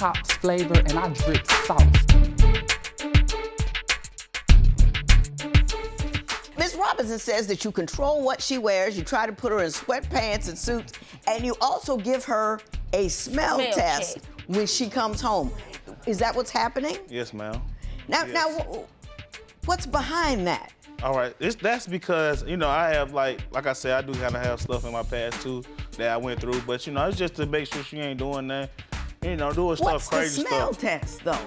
hops flavor, and I drip sauce. Ms. Robinson says that you control what she wears, you try to put her in sweatpants and suits, and you also give her a smell test when she comes home. Is that what's happening? Yes, ma'am. Now, what's behind that? All right, that's because, you know, I have, like I said, I do kind of have stuff in my past, too, that I went through. But, you know, it's just to make sure she ain't doing that, you know, doing stuff, crazy stuff. What's the smell test, though?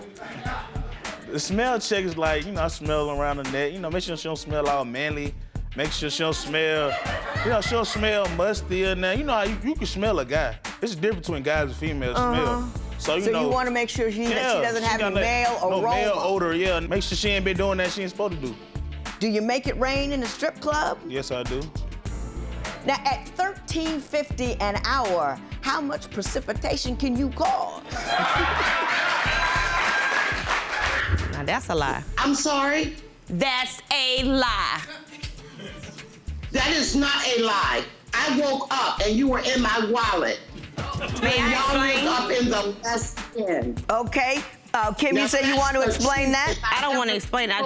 The smell check is like, you know, I smell around the neck. You know, make sure she don't smell all manly. Make sure she don't smell, you know, she don't smell musty or nothing. You know how you can smell a guy. It's the difference between guys and females smell. So you want to make sure that she doesn't have any male aroma. No male odor, yeah. Make sure she ain't been doing that she ain't supposed to do. Do you make it rain in the strip club? Yes, I do. Now, at $13.50 an hour, how much precipitation can you cause? Now, that's a lie. I'm sorry? That's a lie. That is not a lie. I woke up and you were in my wallet. May I explain? Y'all up in the West End. Okay. Kim, you said you want to explain that? I don't want to explain. I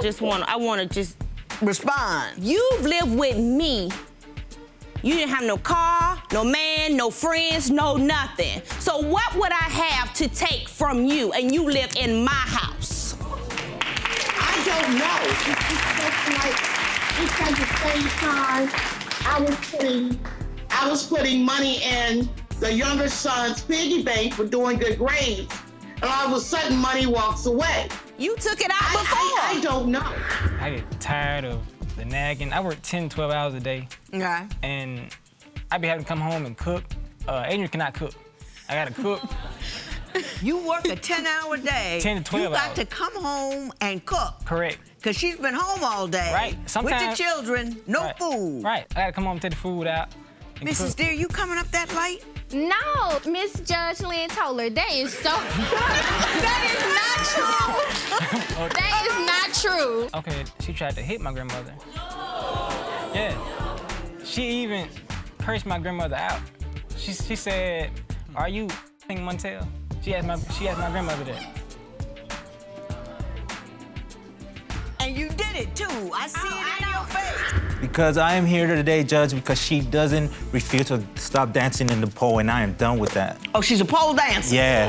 want to just respond. You've lived with me. You didn't have no car, no man, no friends, no nothing. So what would I have to take from you? And you live in my house. I don't know. It's at the same time I was putting money in the younger son's piggy bank for doing good grades, and all of a sudden money walks away. You took it out before. I don't know. I get tired of the nagging. I work 10, 12 hours a day. Okay. And I be having to come home and cook. Adrian cannot cook. I gotta cook. You work a 10-hour day. 10 to 12 You got hours. to come home and cook. Correct. Because she's been home all day. Right. Sometimes, with the children, no food. Right. I gotta come home and take the food out. Mrs. Deere, you coming up that late? No, Miss Judge Lynn told her that is so. That is not true. That is not true. Okay, she tried to hit my grandmother. Yeah. She even cursed my grandmother out. She said, "Are you Montel?" She asked my grandmother that. And you did it too. I see it in your face. Because I am here today, Judge, because she doesn't refuse to stop dancing in the pole, and I am done with that. Oh, she's a pole dancer? Yeah.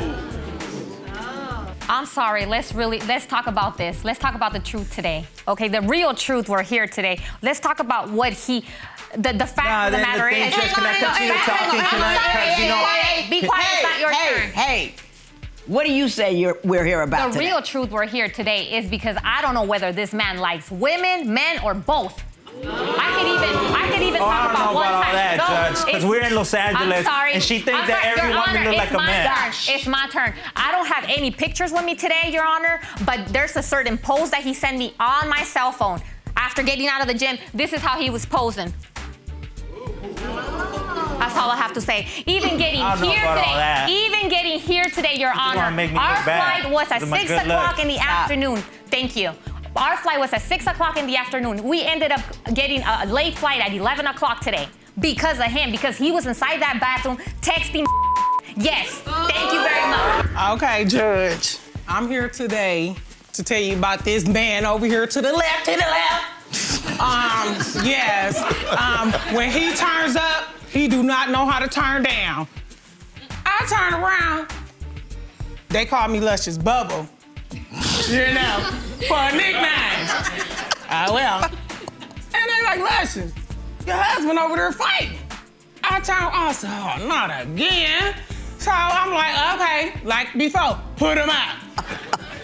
I'm sorry, let's talk about this. Let's talk about the truth today. Okay, the real truth, we're here today. Let's talk about what the fact of the matter is. Can I continue talking? Be quiet, it's not your turn. Hey, what do you say we're here about today? The real truth we're here today is because I don't know whether this man likes women, men, or both. I could even talk about one time. That, Judge, because we're in Los Angeles, I'm sorry. and she thinks that every woman looks like a man. It's my turn. I don't have any pictures with me today, Your Honor, but there's a certain pose that he sent me on my cell phone. After getting out of the gym, this is how he was posing. That's all I have to say. Even getting here today, Your Honor, our flight was at 6 o'clock in the afternoon. Thank you. Our flight was at 6 o'clock in the afternoon. We ended up getting a late flight at 11 o'clock today because of him, because he was inside that bathroom texting. Yes, thank you very much. Okay, Judge, I'm here today to tell you about this man over here to the left, when he turns up, he do not know how to turn down. I turn around, they call me Luscious Bubble. You know, for a nickname. Well. And they like, Luscious, your husband over there fighting. I said, oh, not again. So I'm like, okay, like before, put him out.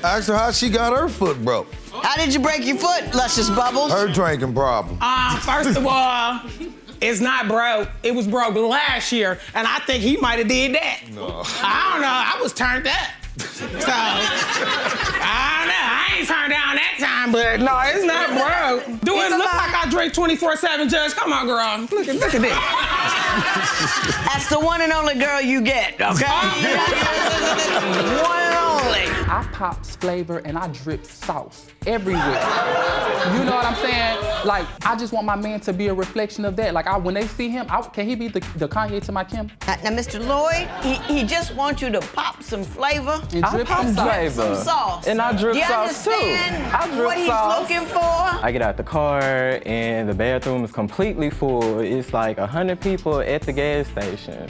Ask her how she got her foot broke. How did you break your foot, Luscious Bubbles? Her drinking problem. First of all, it's not broke. It was broke last year, and I think he might have did that. No. I don't know. I was turned up. So, I don't know. I ain't turned down that time, but no, it's not broke. Do it look like I drink 24/7, Judge? Come on, girl. Look at this. That's the one and only girl you get, okay? One and only. only. I pops flavor and I drip sauce everywhere. You know what I'm saying? Like, I just want my man to be a reflection of that. Like, when they see him, can he be the Kanye to my Kim? Now, Mr. Lloyd, he just wants you to pop some flavor. And I drip pop some sauce. flavor. Some sauce. And I drip Do you sauce too. understand I drip what he's sauce. looking for? I get out the car and the bathroom is completely full. It's like 100 people at the gas station.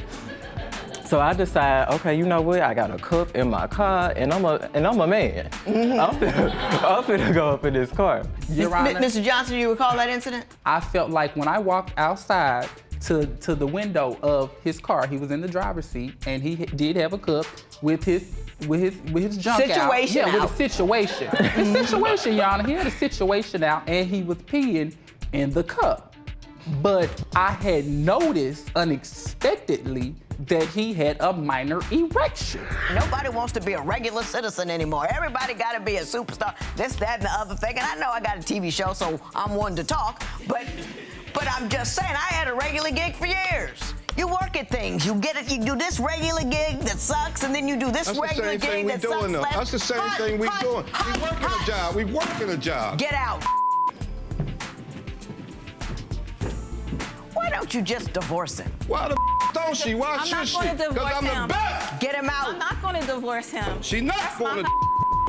So I decide, okay, you know what? I got a cup in my car, and I'm a man. I'm finna go up in this car. Your Honor, Mr. Johnson, you recall that incident? I felt like when I walked outside to the window of his car, he was in the driver's seat, and he did have a cup with his junk Situation out. Yeah, out. with a situation. His situation, Your Honor. He had a situation out, and he was peeing in the cup. But I had noticed unexpectedly that he had a minor erection. Nobody wants to be a regular citizen anymore. Everybody got to be a superstar, this, that, and the other thing. And I know I got a TV show, so I'm one to talk. But I'm just saying, I had a regular gig for years. You work at things. You get it. You do this regular gig that sucks, and then you do this regular gig that sucks. That's the same thing we doing. We working a job. We working a job. Get out. Why don't you just divorce him? Why the don't she? Why should she? Because I'm the best. Get him out. I'm not going to divorce him. She not going to.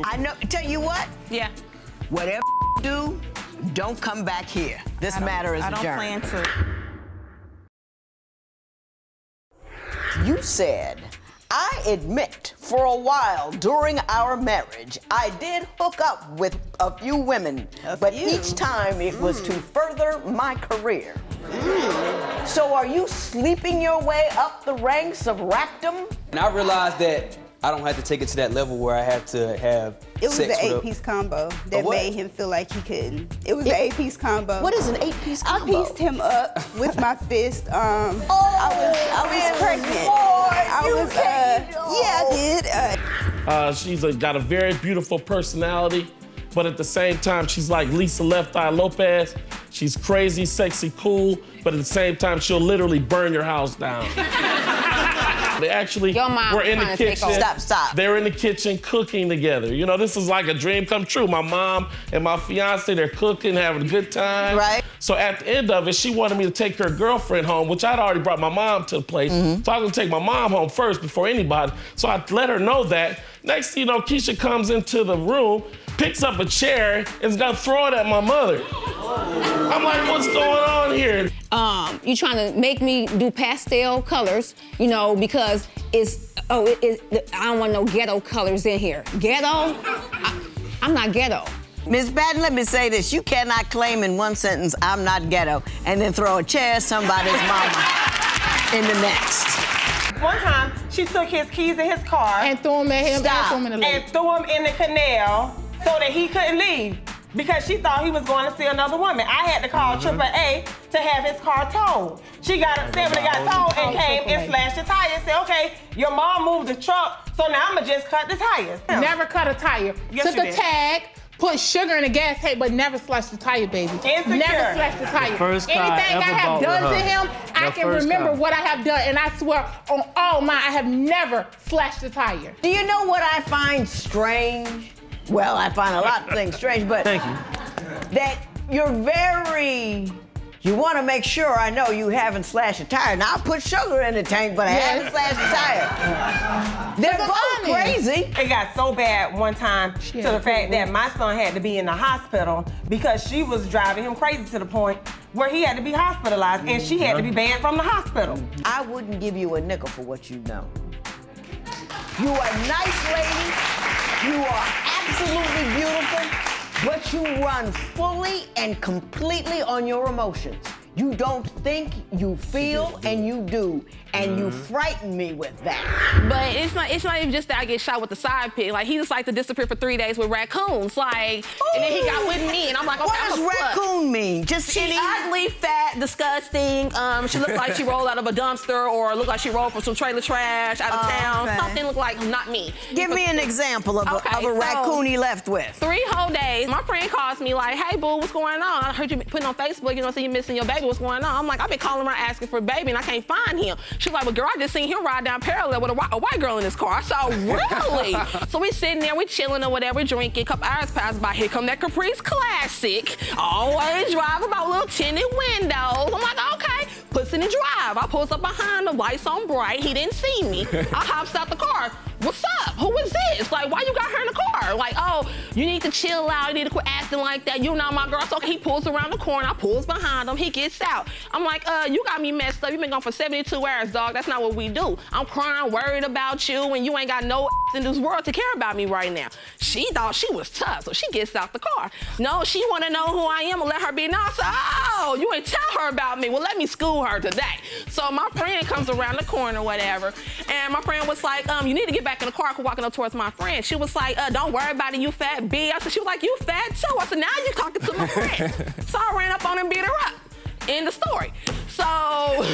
I know. Tell you what. Yeah. Whatever you do, don't come back here. This matter is adjourned. I don't plan to. You said, I admit for a while during our marriage, I did hook up with a few women, but each time it was to further my career. So are you sleeping your way up the ranks of ractum? And I realized that I don't have to take it to that level where I have to have It was sex the with 8-piece combo that what? made him feel like he couldn't. It was the 8-piece combo. What is an 8-piece combo? I pieced him up with my fist. I was pregnant. Yeah, I did. She's got a very beautiful personality, but at the same time, she's like Lisa Left Eye Lopez. She's crazy, sexy, cool, but at the same time, she'll literally burn your house down. They actually were in the kitchen. Stop. They're in the kitchen cooking together. You know, this is like a dream come true. My mom and my fiance, they're cooking, having a good time. Right. So at the end of it, she wanted me to take her girlfriend home, which I'd already brought my mom to the place. So I was gonna take my mom home first before anybody. So I let her know that. Next thing you know, Keisha comes into the room, picks up a chair, and is gonna throw it at my mother. I'm like, what's going on here? You trying to make me do pastel colors, you know, because I don't want no ghetto colors in here. Ghetto? I'm not ghetto. Ms. Patton, let me say this. You cannot claim in one sentence, I'm not ghetto, and then throw a chair at somebody's mama in the next. One time, she took his keys in his car And threw him at him. and threw him in the canal so that he couldn't leave because she thought he was going to see another woman. I had to call AAA to have his car towed. She got upset when it got towed and came and slashed the tire and said, okay, your mom moved the truck, so now I'm going to just cut the tires. Never cut a tire. Yes, Took you a did. tag, put sugar in a gas tank, but never slashed the tire, baby. Insecure. Never slashed the tire. first car Anything I I ever have bought done with to her. him, I The can first remember car. what I have done, and I swear on all mine, I have never slashed the tire. Do you know what I find strange? Well, I find a lot of things strange, but Thank you. that you want to make sure I know you haven't slashed a tire. Now, I put sugar in the tank, but I haven't slashed a tire. They're both crazy. It got so bad one time to the fact that my son had to be in the hospital because she was driving him crazy to the point where he had to be hospitalized and she had to be banned from the hospital. I wouldn't give you a nickel for what you know. You are a nice lady. You are absolutely beautiful, but you run fully and completely on your emotions. You don't think, you feel, and you do. And you frighten me with that. But it's not even just that I get shot with the side pick. Like, he just like to disappear for 3 days with raccoons. Like, and then he got with me, and I'm like, okay, what does raccoon mean? Just She's ugly, fat, disgusting. She looked like she rolled out of a dumpster or looked like she rolled from some trailer trash out of town. okay. Something looked like not me. Give me an example of a raccoon he left with. 3 whole days. My friend calls me like, hey, boo, what's going on? I heard you putting on Facebook, you know, so you're missing your baby baby, what's going on? I'm like, I've been calling around asking for baby and I can't find him. She's like, well, girl, I just seen him ride down parallel with a white girl in his car. I said, really? So we sitting there, we chilling or whatever, drinking. A couple hours pass by. Here come that Caprice Classic. Always drive about little tinted windows. I'm like, okay. Puts in the drive. I pulls up behind the lights on bright. He didn't see me. I hops out the car. What's up? Who is this? Like, why you got her in the car? Like, oh, you need to chill out. You need to quit acting like that. You're not my girl. So he pulls around the corner. I pulls behind him. He gets out. I'm like, you got me messed up. You been gone for 72 hours, dog. That's not what we do. I'm crying, worried about you, and you ain't got no in this world to care about me right now. She thought she was tough, so she gets out the car. No, she want to know who I am and let her be nice. Oh, you ain't tell her about me. Well, let me school her today. So my friend comes around the corner, whatever, and my friend was like, you need to get back in the car. Walking up towards my friend. She was like, don't worry about it, you fat B. I said, she was like, you fat too. I said, now you talking to my friend. So I ran up on her and beat her up. End the story. So.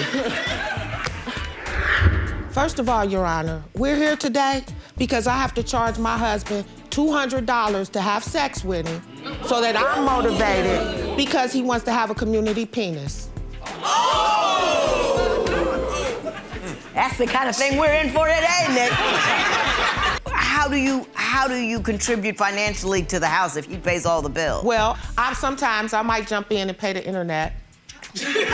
First of all, Your Honor, we're here today because I have to charge my husband $200 to have sex with him so that I'm motivated because he wants to have a community penis. That's the kind of thing we're in for today, Nick. How do you contribute financially to the house if he pays all the bills? Well, sometimes I might jump in and pay the internet. So you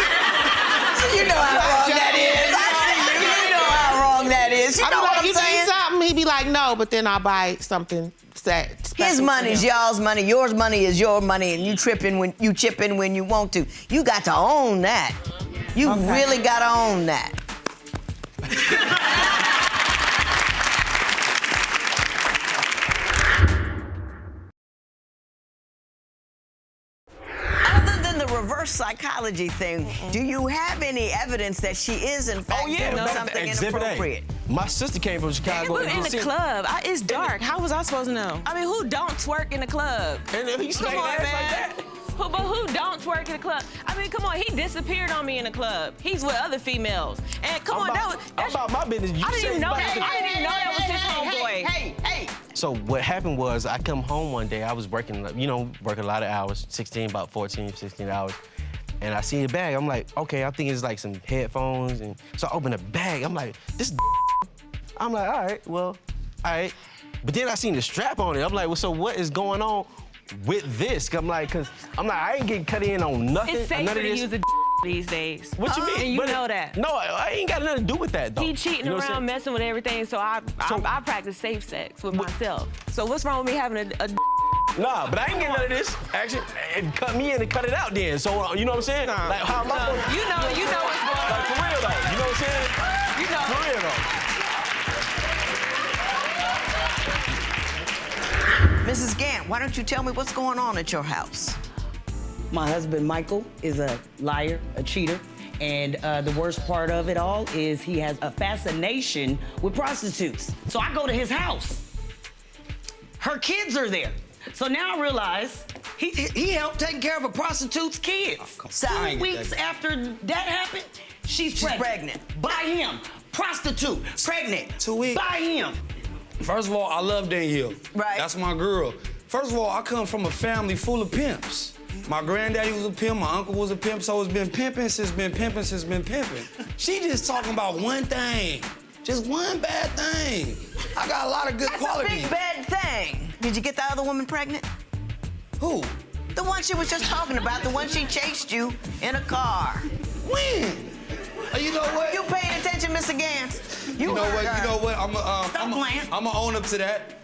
know how wrong that is. You know how wrong that is. You know what I'm saying? You something, he'd be like, no, but then I'll buy something. His money's y'all's money. Yours money is your money, and you chip in when you want to. You got to own that. You really got to own that. Other than the reverse psychology thing, do you have any evidence that she is in fact doing something inappropriate? My sister came from Chicago. It was in the club. It's dark. How was I supposed to know? I mean, who don't twerk in the club? And then he Come on, man. Like that. But who don't twerk in the club? I mean, come on, he disappeared on me in the club. He's with other females. And come on, that's about my business. I didn't even know that. I didn't even know that was his homeboy. Hey. So what happened was I come home one day, I was working, working a lot of hours, about 14, 16 hours. And I see a bag. I'm like, okay, I think it's like some headphones. And so I open the bag. I'm like, this. I'm like, all right. But then I seen the strap on it. I'm like, well, so what is going on with this? I ain't getting cut in on nothing. It's safer none of to this. use a these days. What you mean? And you know that. No, I ain't got nothing to do with that, though. He cheating around, messing with everything, so I practice safe sex with myself. So what's wrong with me having a Nah, but I ain't getting none of this. Actually, and cut me in and cut it out then. So, you know what I'm saying? Nah. Like, how am I supposed to... You know what's going on. Like, for real, though. You know what I'm saying? You know. For real, though. Mrs. Gant, why don't you tell me what's going on at your house? My husband, Michael, is a liar, a cheater, and the worst part of it all is he has a fascination with prostitutes. So I go to his house. Her kids are there. So now I realize he helped taking care of a prostitute's kids. 2 weeks after that happened, she's pregnant. By him. Prostitute. Pregnant. 2 weeks. By him. First of all, I love Danielle. Right. That's my girl. First of all, I come from a family full of pimps. My granddaddy was a pimp, my uncle was a pimp, so it's been pimping since been pimping since been pimping. She just talking about one thing, just one bad thing. I got a lot of good qualities. That's a big bad thing. Did you get the other woman pregnant? Who? The one she was just talking about, the one she chased you in a car. When? You know what? You paying attention, Mr. Gans? You know what? I'm gonna own up to that.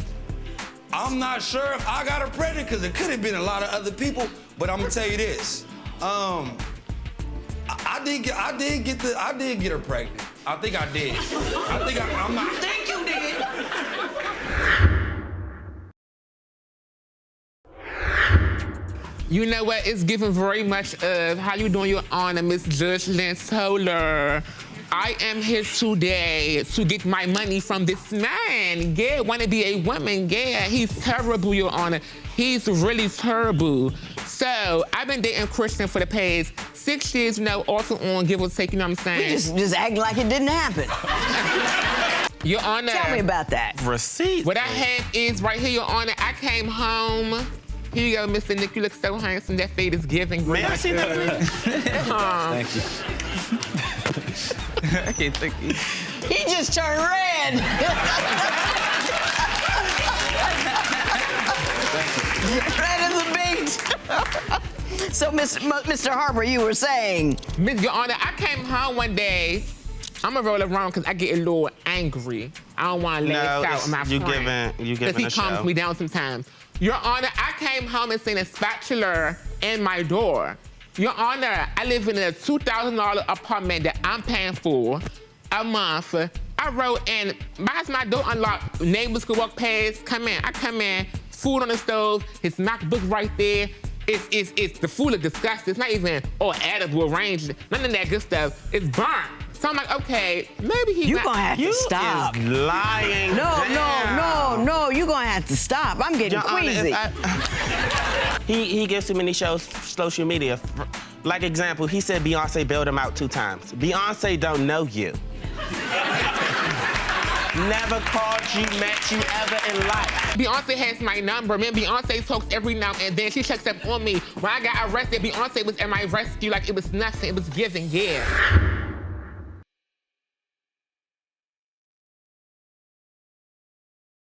I'm not sure if I got her pregnant because it could have been a lot of other people, but I'm gonna tell you this. I did get her pregnant. I think I did. I think you did. You know what? It's given very much of how you doing, Your Honor, Miss Judge Lance Toller. I am here today to get my money from this man. Yeah, want to be a woman. Yeah, he's terrible, Your Honor. He's really terrible. So I've been dating Christian for the past 6 years, off and on, give or take, you know what I'm saying? You just acting like it didn't happen. Your Honor. Tell me about that. Receipt. What I have is right here, Your Honor. I came home Here you go, Mr. Nick. You look so handsome. That fade is giving. May I see that, please? Thank you. I can't take it. He just turned red. Red as a beet. So, Mr. Harper, you were saying? Miss Your Honor, I came home one day. I'm gonna roll around because I get a little angry. I don't want to lash out on my friend. You giving he a show. calms me down sometimes. Your Honor, I came home and seen a spatula in my door. Your Honor, I live in a $2,000 apartment that I'm paying for a month. I wrote in, why is my door unlocked? Neighbors could walk past, come in. I come in, food on the stove, his MacBook right there. It's the food is disgusting. It's not even all edible, arranged, none of that good stuff. It's burnt. So I'm like, okay, maybe he's You're gonna have to stop. You is lying. No, you're gonna have to stop. I'm getting queasy. He gives too many shows social media. Like example, he said Beyonce bailed him out 2 times. Beyonce don't know you. Never called you, met you ever in life. Beyonce has my number. Man, Beyonce talks every now and then. She checks up on me. When I got arrested, Beyonce was at my rescue like it was nothing. It was giving, yeah.